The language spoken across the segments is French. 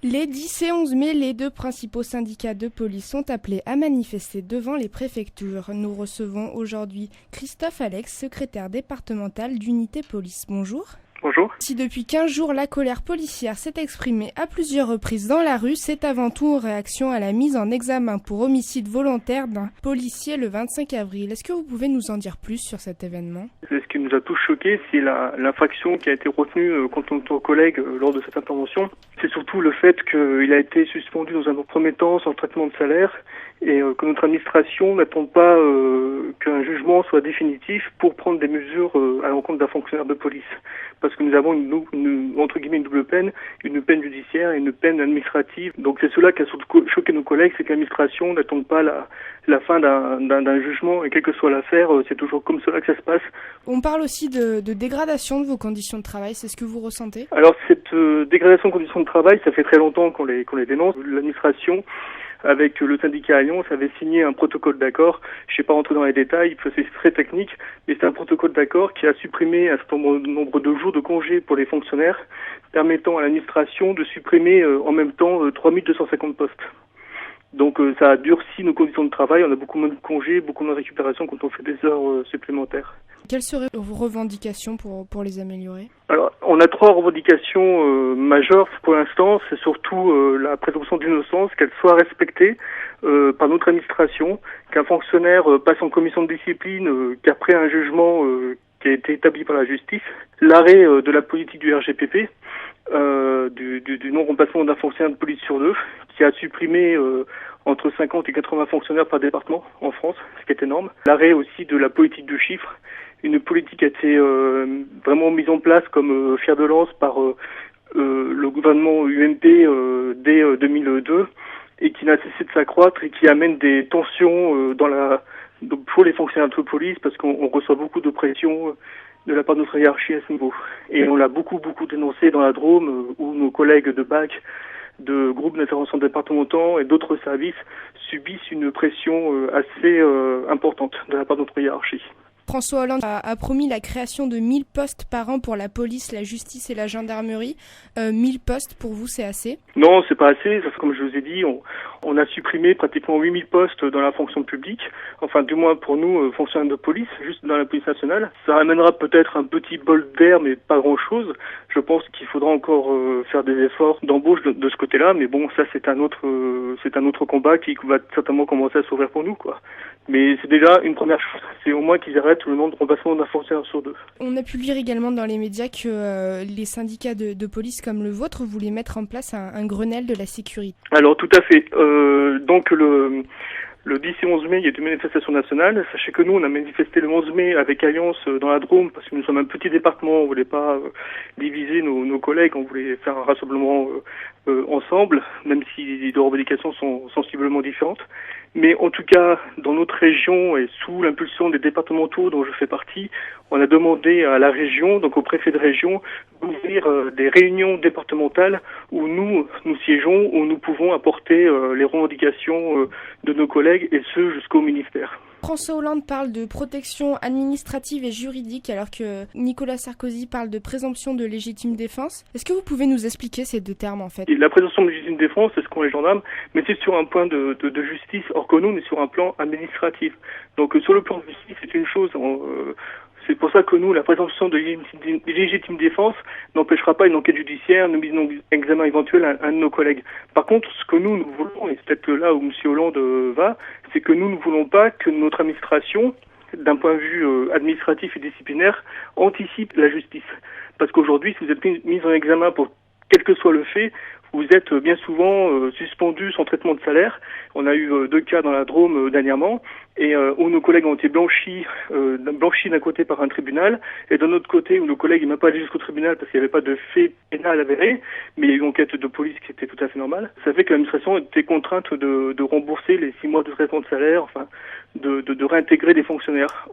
Les 10 et 11 mai, les deux principaux syndicats de police sont appelés à manifester devant les préfectures. Nous recevons aujourd'hui Christophe Alex, secrétaire départemental d'Unité Police. Bonjour. Bonjour. Si depuis 15 jours la colère policière s'est exprimée à plusieurs reprises dans la rue, c'est avant tout en réaction à la mise en examen pour homicide volontaire d'un policier le 25 avril. Est-ce que vous pouvez nous en dire plus sur cet événement ? Ce qui nous a tous choqués, c'est l'infraction qui a été retenue contre notre collègue lors de cette intervention. C'est surtout le fait qu'il a été suspendu dans un premier temps sans traitement de salaire et que notre administration n'attend pas qu'un jugement soit définitif pour prendre des mesures à l'encontre d'un fonctionnaire de police. Parce que nous avons entre guillemets une double peine, une peine judiciaire et une peine administrative. Donc c'est cela qui a surtout choqué nos collègues, c'est que l'administration n'attend pas la fin d'un jugement et quelle que soit l'affaire, c'est toujours comme cela que ça se passe. On parle aussi de dégradation de vos conditions de travail, c'est ce que vous ressentez ? Alors cette dégradation de conditions de travail, ça fait très longtemps qu'on les dénonce. L'administration, avec le syndicat Alliance, avait signé un protocole d'accord. Je ne vais pas rentrer dans les détails, c'est très technique, mais c'est un protocole d'accord qui a supprimé un certain nombre de jours de congés pour les fonctionnaires, permettant à l'administration de supprimer en même temps 3250 postes. Donc ça a durci nos conditions de travail, on a beaucoup moins de congés, beaucoup moins de récupération quand on fait des heures supplémentaires. Quelles seraient vos revendications pour les améliorer ? Alors, on a 3 revendications majeures pour l'instant. C'est surtout la présomption d'innocence, qu'elle soit respectée par notre administration, qu'un fonctionnaire passe en commission de discipline, qu'après un jugement qui a été établi par la justice, l'arrêt de la politique du RGPP, du non-remplacement d'un fonctionnaire de police sur 2, qui a supprimé entre 50 et 80 fonctionnaires par département en France, ce qui est énorme. L'arrêt aussi de la politique de chiffres. Une politique a été vraiment mise en place comme fer de lance par le gouvernement UMP dès 2002 et qui n'a cessé de s'accroître et qui amène des tensions pour les fonctionnaires de police parce qu'on reçoit beaucoup de pression de la part de notre hiérarchie à ce niveau. Et on l'a beaucoup dénoncé dans la Drôme où nos collègues de BAC, de groupes d'intervention départementaux et d'autres services subissent une pression assez importante de la part de notre hiérarchie. François Hollande a promis la création de 1000 postes par an pour la police, la justice et la gendarmerie. 1000 postes, pour vous, c'est assez ? Non, c'est pas assez. Comme je vous ai dit, on a supprimé pratiquement 8000 postes dans la fonction publique. Enfin, du moins pour nous, fonctionnaires de police, juste dans la police nationale. Ça amènera peut-être un petit bol d'air, mais pas grand-chose. Je pense qu'il faudra encore faire des efforts d'embauche de ce côté-là. Mais bon, ça, c'est un autre combat qui va certainement commencer à s'ouvrir pour nous, quoi. Mais c'est déjà une première chose. C'est au moins qu'ils arrêtent le nombre de remplacements d'un fonctionnaire sur 2. On a pu lire également dans les médias que les syndicats de police comme le vôtre voulaient mettre en place un Grenelle de la sécurité. Alors tout à fait. Donc le 10 et 11 mai, il y a des manifestations nationales. Sachez que nous, on a manifesté le 11 mai avec Alliance dans la Drôme parce que nous sommes un petit département. On voulait pas diviser nos collègues. On voulait faire un rassemblement ensemble, même si les revendications sont sensiblement différentes. Mais en tout cas, dans notre région et sous l'impulsion des départementaux dont je fais partie, on a demandé à la région, donc au préfet de région, d'ouvrir des réunions départementales où nous siégeons, où nous pouvons apporter les revendications de nos collègues et ce jusqu'au ministère. François Hollande parle de protection administrative et juridique alors que Nicolas Sarkozy parle de présomption de légitime défense. Est-ce que vous pouvez nous expliquer ces deux termes en fait ? Et la présomption de légitime défense, c'est ce qu'ont les gendarmes, mais c'est sur un point de justice, or que nous, on est sur un plan administratif. Donc sur le plan de justice, c'est une chose... C'est pour ça que nous, la présomption de légitime défense n'empêchera pas une enquête judiciaire, une mise en examen éventuelle à un de nos collègues. Par contre, ce que nous voulons, et c'est peut-être là où M. Hollande va, c'est que nous ne voulons pas que notre administration, d'un point de vue administratif et disciplinaire, anticipe la justice. Parce qu'aujourd'hui, si vous êtes mis en examen pour quel que soit le fait, vous êtes bien souvent suspendu sans traitement de salaire. On a eu 2 cas dans la Drôme dernièrement, et où nos collègues ont été blanchis d'un côté par un tribunal, et d'un autre côté où nos collègues n'ont même pas allé jusqu'au tribunal parce qu'il n'y avait pas de fait pénal avéré, mais il y a eu une enquête de police qui était tout à fait normale. Ça fait que l'administration était contrainte de rembourser les 6 mois de traitement de salaire, enfin de réintégrer des fonctionnaires.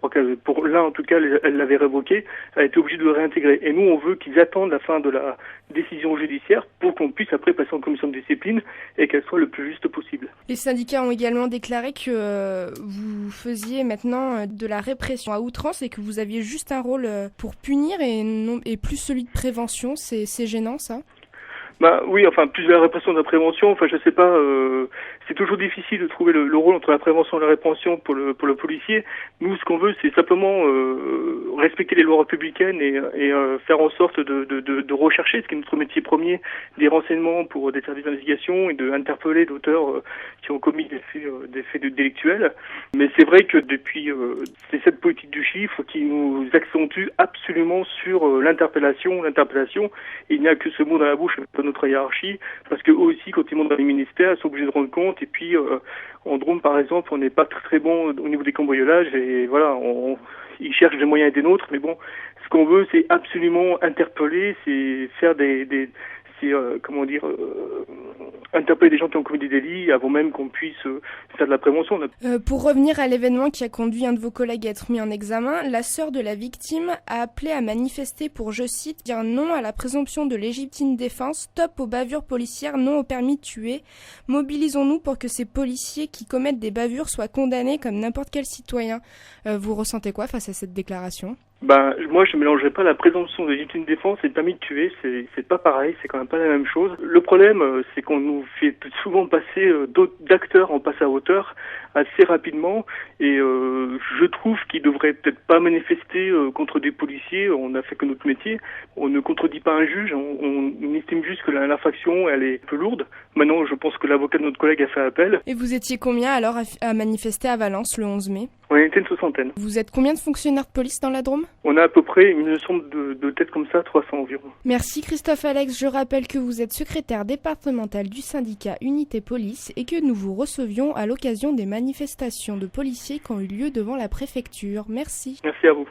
Pour l'un, en tout cas, elle l'avait révoqué, elle a été obligée de le réintégrer. Et nous, on veut qu'ils attendent la fin de la décision judiciaire pour qu'on puisse après passer en commission de discipline et qu'elle soit le plus juste possible. Les syndicats ont également déclaré que vous faisiez maintenant de la répression à outrance et que vous aviez juste un rôle pour punir et plus celui de prévention. C'est gênant, ça ? Bah oui, enfin plus de la répression de la prévention. Enfin je sais pas, c'est toujours difficile de trouver le rôle entre la prévention et la répression pour le policier. Nous ce qu'on veut c'est simplement respecter les lois républicaines et faire en sorte de rechercher, ce qui est notre métier premier, des renseignements pour des services d'investigation et d'interpeller d'auteurs qui ont commis des faits délictuels. Mais c'est vrai que depuis c'est cette politique du chiffre qui nous accentue absolument sur l'interpellation. Il n'y a que ce mot dans la bouche de notre hiérarchie, parce que eux aussi, quand ils montent dans les ministères, ils sont obligés de rendre compte. Et puis, en Drôme, par exemple, on n'est pas très bon au niveau des cambriolages. Et voilà, ils cherchent des moyens et des nôtres. Mais bon, ce qu'on veut, c'est absolument interpeller, c'est faire interpeller des gens qui ont commis des délits avant même qu'on puisse faire de la prévention. Pour revenir à l'événement qui a conduit un de vos collègues à être mis en examen, la sœur de la victime a appelé à manifester pour, je cite, dire non à la présomption de légitime défense, stop aux bavures policières, non au permis de tuer. Mobilisons-nous pour que ces policiers qui commettent des bavures soient condamnés comme n'importe quel citoyen. Vous ressentez quoi face à cette déclaration ? Moi, je mélangerais pas la présomption de légitime défense et le permis de tuer. C'est pas pareil, c'est quand même pas la même chose. Le problème, c'est qu'on nous fait souvent passer d'acteurs en passe à hauteur assez rapidement. Et je trouve qu'ils devraient peut-être pas manifester contre des policiers. On n'a fait que notre métier. On ne contredit pas un juge. On estime juste que l'infraction, elle est un peu lourde. Maintenant, je pense que l'avocat de notre collègue a fait appel. Et vous étiez combien alors à manifester à Valence le 11 mai ? On était une 60aine. Vous êtes combien de fonctionnaires de police dans la Drôme ? On a à peu près, il me semble, de tête comme ça, 300 environ. Merci Christophe Alex. Je rappelle que vous êtes secrétaire départemental du syndicat Unité Police et que nous vous recevions à l'occasion des manifestations de policiers qui ont eu lieu devant la préfecture. Merci. Merci à vous.